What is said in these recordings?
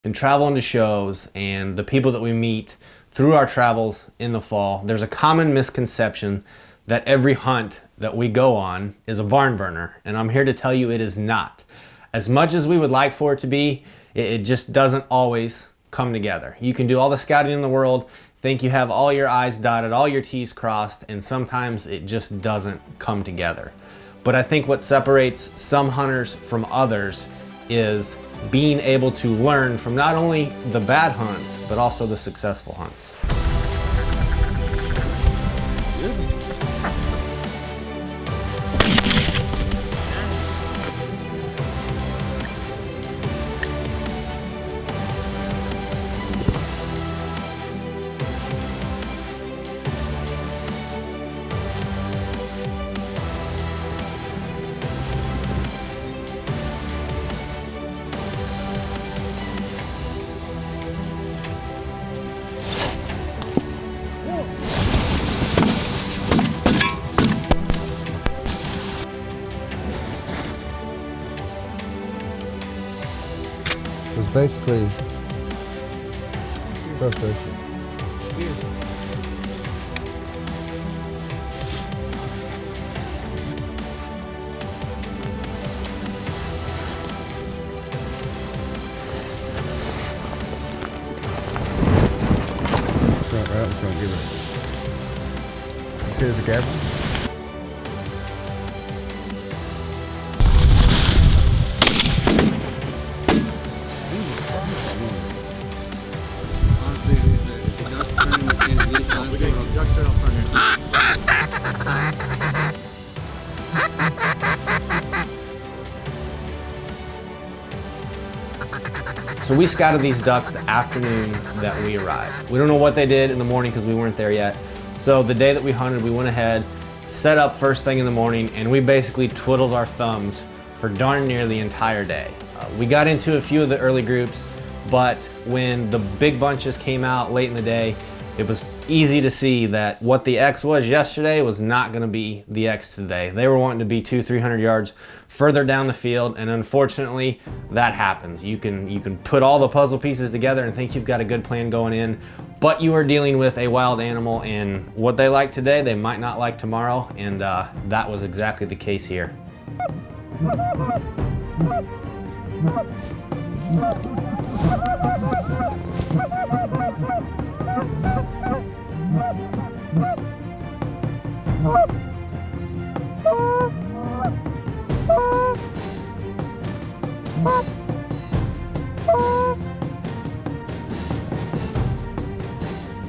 and traveling to shows and the people that we meet through our travels in the fall, there's a common misconception that every hunt that we go on is a barn burner, and I'm here to tell you it is not. As much as we would like for it to be, it just doesn't always come together. You can do all the scouting in the world, think you have all your I's dotted, all your T's crossed, and sometimes it just doesn't come together. But I think what separates some hunters from others is being able to learn from not only the bad hunts, but also the successful hunts. It was basically frustration. Right in front, give it. You see there's a gap? So we scouted these ducks the afternoon that we arrived. We don't know what they did in the morning because we weren't there yet. So the day that we hunted, we went ahead, set up first thing in the morning, and we basically twiddled our thumbs for darn near the entire day. We got into a few of the early groups, but when the big bunches came out late in the day, it was easy to see that what the X was yesterday was not going to be the X today. They were wanting to be 200-300 yards further down the field, and unfortunately that happens. You can put all the puzzle pieces together and think you've got a good plan going in, but you are dealing with a wild animal, and what they like today they might not like tomorrow, and that was exactly the case here.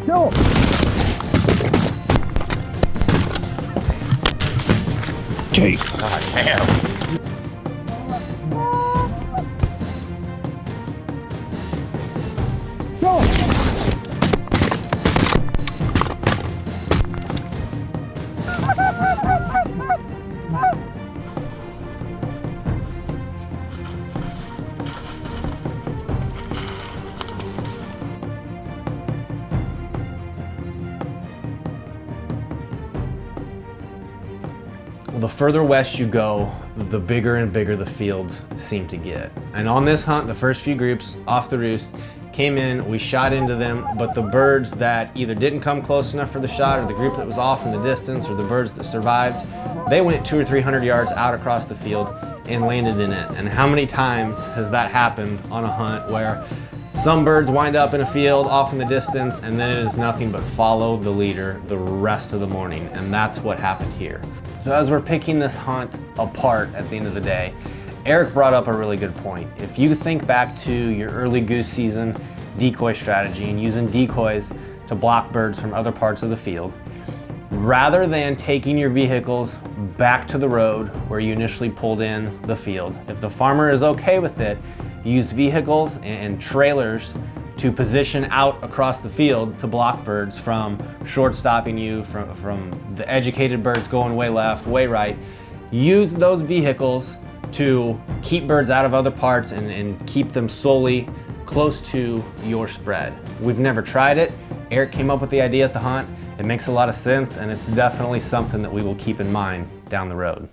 Go! Okay. God damn. Well, the further west you go, the bigger and bigger the fields seem to get. And on this hunt, the first few groups off the roost came in, we shot into them, but the birds that either didn't come close enough for the shot, or the group that was off in the distance, or the birds that survived, they went 200 or 300 yards out across the field and landed in it. And how many times has that happened on a hunt where some birds wind up in a field off in the distance, and then it is nothing but follow the leader the rest of the morning, and that's what happened here. So as we're picking this hunt apart at the end of the day, Eric brought up a really good point. If you think back to your early goose season decoy strategy and using decoys to block birds from other parts of the field, rather than taking your vehicles back to the road where you initially pulled in the field, if the farmer is okay with it, use vehicles and trailers to position out across the field to block birds from short stopping you, from the educated birds going way left, way right. Use those vehicles to keep birds out of other parts and keep them solely close to your spread. We've never tried it. Eric came up with the idea at the hunt. It makes a lot of sense, and it's definitely something that we will keep in mind down the road.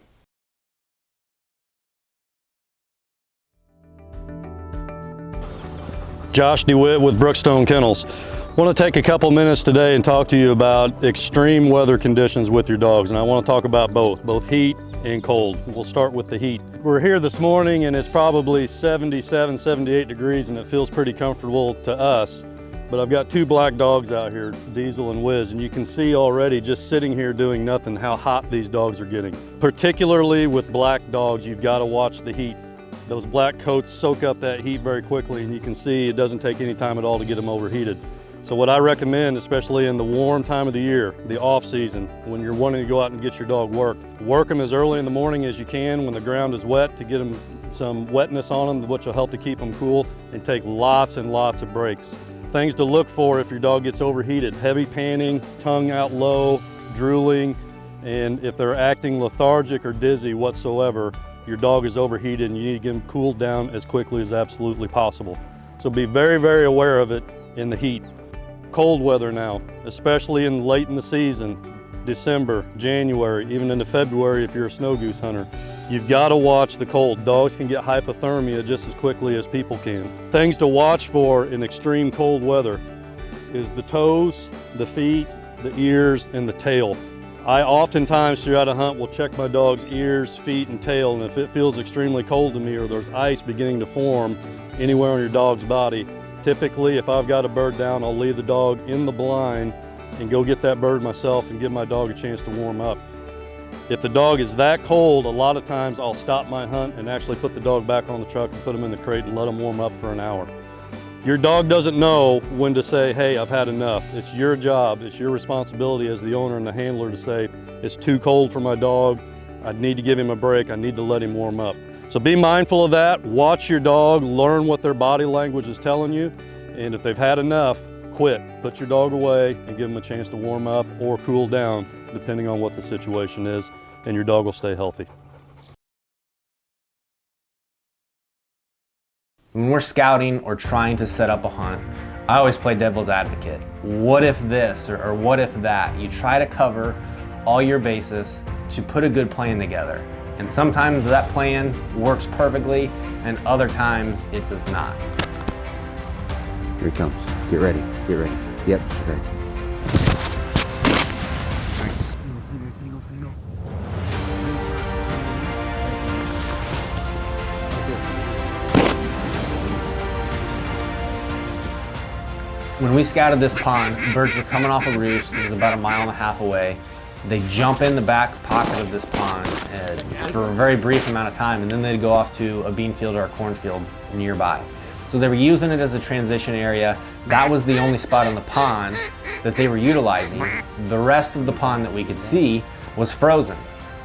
Josh DeWitt with Brookstone Kennels. I want to take a couple minutes today and talk to you about extreme weather conditions with your dogs, and I want to talk about both heat and cold. We'll start with the heat. We're here this morning and it's probably 77, 78 degrees and it feels pretty comfortable to us, but I've got two black dogs out here, Diesel and Wiz, and you can see already just sitting here doing nothing how hot these dogs are getting. Particularly with black dogs, you've got to watch the heat. Those black coats soak up that heat very quickly, and you can see it doesn't take any time at all to get them overheated. So what I recommend, especially in the warm time of the year, the off season, when you're wanting to go out and get your dog work them as early in the morning as you can when the ground is wet to get them some wetness on them, which will help to keep them cool, and take lots and lots of breaks. Things to look for if your dog gets overheated: heavy panting, tongue out low, drooling, and if they're acting lethargic or dizzy whatsoever, your dog is overheated and you need to get them cooled down as quickly as absolutely possible. So be very, very aware of it in the heat. Cold weather now, especially late in the season, December, January, even into February if you're a snow goose hunter. You've got to watch the cold. Dogs can get hypothermia just as quickly as people can. Things to watch for in extreme cold weather is the toes, the feet, the ears, and the tail. I oftentimes throughout a hunt will check my dog's ears, feet, and tail, and if it feels extremely cold to me or there's ice beginning to form anywhere on your dog's body, typically if I've got a bird down, I'll leave the dog in the blind and go get that bird myself and give my dog a chance to warm up. If the dog is that cold, a lot of times I'll stop my hunt and actually put the dog back on the truck and put him in the crate and let him warm up for an hour. Your dog doesn't know when to say, hey, I've had enough. It's your job, it's your responsibility as the owner and the handler to say, it's too cold for my dog, I need to give him a break, I need to let him warm up. So be mindful of that, watch your dog, learn what their body language is telling you, and if they've had enough, quit. Put your dog away and give them a chance to warm up or cool down, depending on what the situation is, and your dog will stay healthy. When we're scouting or trying to set up a hunt, I always play devil's advocate. What if this or what if that? You try to cover all your bases to put a good plan together. And sometimes that plan works perfectly and other times it does not. Here he comes. Get ready. Get ready. Yep, she's ready. Nice. Single. When we scouted this pond, birds were coming off a roost. It was about 1.5 miles away. They jump in the back pocket of this pond for a very brief amount of time, and then they'd go off to a bean field or a cornfield nearby. So they were using it as a transition area. That was the only spot on the pond that they were utilizing. The rest of the pond that we could see was frozen.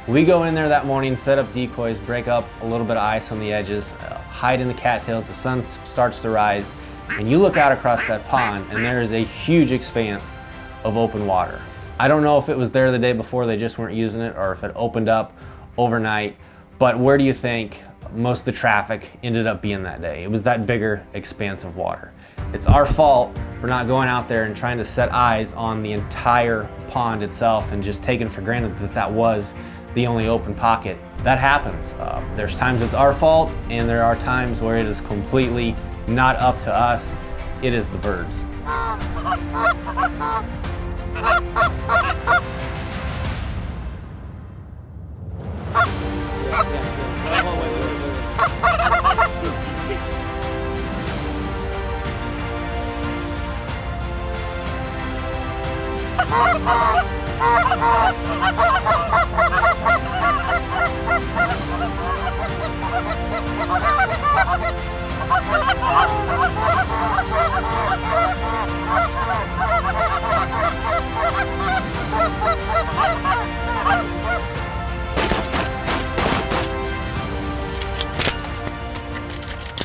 We go in there that morning, set up decoys, break up a little bit of ice on the edges, hide in the cattails. The sun starts to rise, and you look out across that pond and there is a huge expanse of open water. I don't know if it was there the day before, they just weren't using it, or if it opened up overnight, but where do you think most of the traffic ended up being that day? It was that bigger expanse of water. It's our fault for not going out there and trying to set eyes on the entire pond itself and just taking for granted that that was the only open pocket. That happens. There's times it's our fault, and there are times where it is completely not up to us. It is the birds.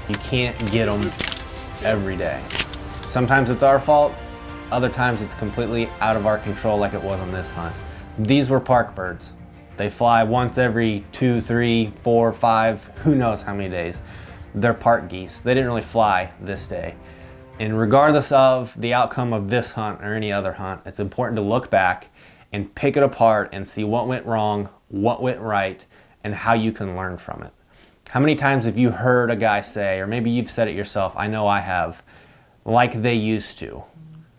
You can't get them every day. Sometimes it's our fault, other times it's completely out of our control, like it was on this hunt. These were park birds. They fly once every 2, 3, 4, 5, who knows how many days. They're park geese. They didn't really fly this day. And regardless of the outcome of this hunt or any other hunt, it's important to look back and pick it apart and see what went wrong, what went right, and how you can learn from it. How many times have you heard a guy say, or maybe you've said it yourself, I know I have, like they used to.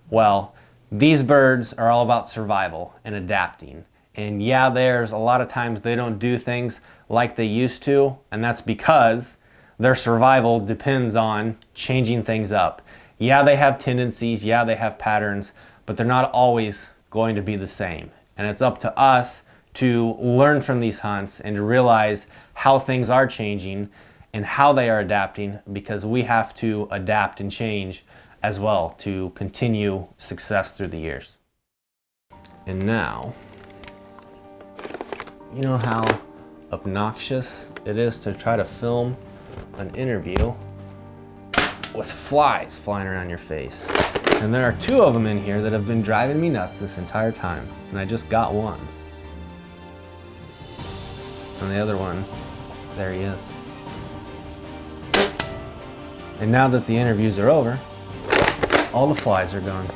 Well, these birds are all about survival and adapting. And yeah, there's a lot of times they don't do things like they used to, and that's because their survival depends on changing things up. Yeah, they have tendencies, yeah, they have patterns, but they're not always going to be the same. And it's up to us to learn from these hunts and to realize how things are changing and how they are adapting, because we have to adapt and change as well to continue success through the years. And now, you know how obnoxious it is to try to film an interview with flies flying around your face. And there are 2 of them in here that have been driving me nuts this entire time. And I just got one. And the other one, there he is. And now that the interviews are over, all the flies are gone.